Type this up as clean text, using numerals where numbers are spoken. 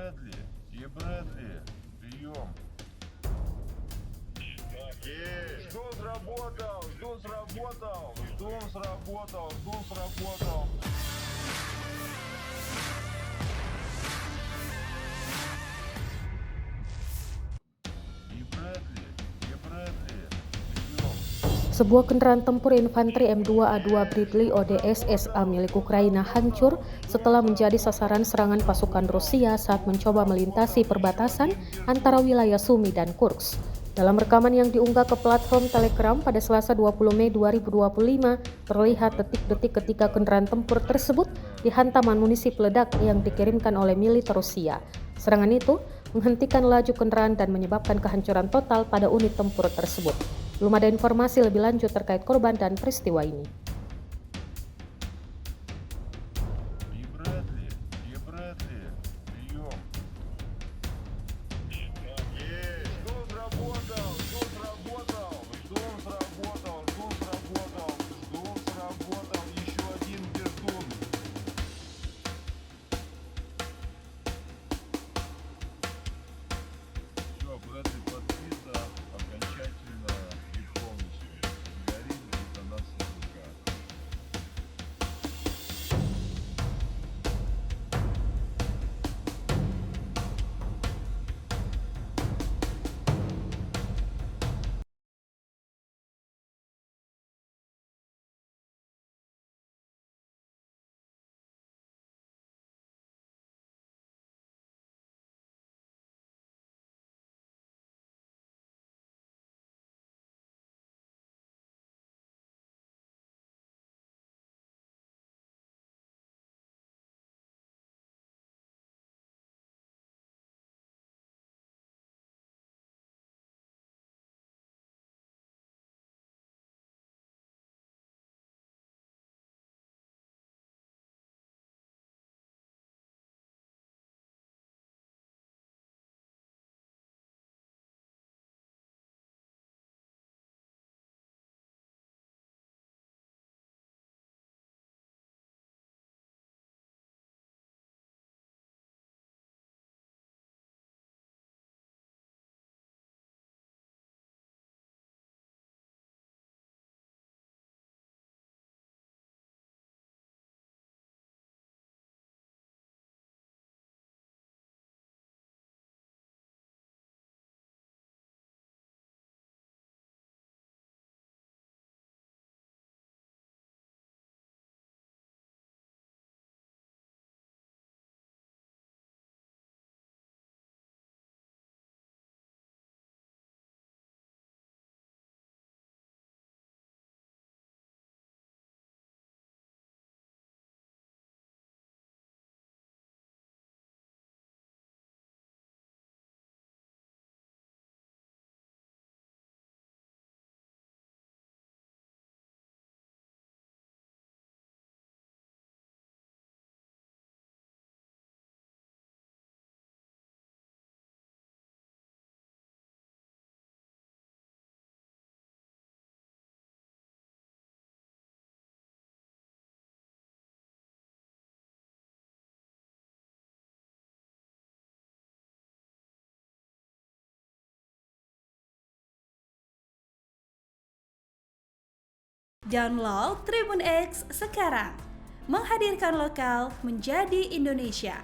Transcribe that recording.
Брэдли, прием. Ждун сработал, ждун сработал, ждун сработал, ждун сработал. Брэдли, прием. Sebuah kendaraan tempur infanteri M2A2 Bradley ODS SA milik Ukraina hancur setelah menjadi sasaran serangan pasukan Rusia saat mencoba melintasi perbatasan antara wilayah Sumy dan Kursk. Dalam rekaman yang diunggah ke platform Telegram pada Selasa 20 Mei 2025, terlihat detik-detik ketika kendaraan tempur tersebut dihantam amunisi peledak yang dikirimkan oleh militer Rusia. Serangan itu menghentikan laju kendaraan dan menyebabkan kehancuran total pada unit tempur tersebut. Belum ada informasi lebih lanjut terkait korban dan peristiwa ini. Брэдли, прием. Ждун сработал, ждун сработал, ждун сработал, ждун сработал, ждун сработал, еще один ждун. Все, Брэдли подбито окончательно и полностью. Горит детонация ВК. Download Tribun X sekarang, menghadirkan lokal menjadi Indonesia.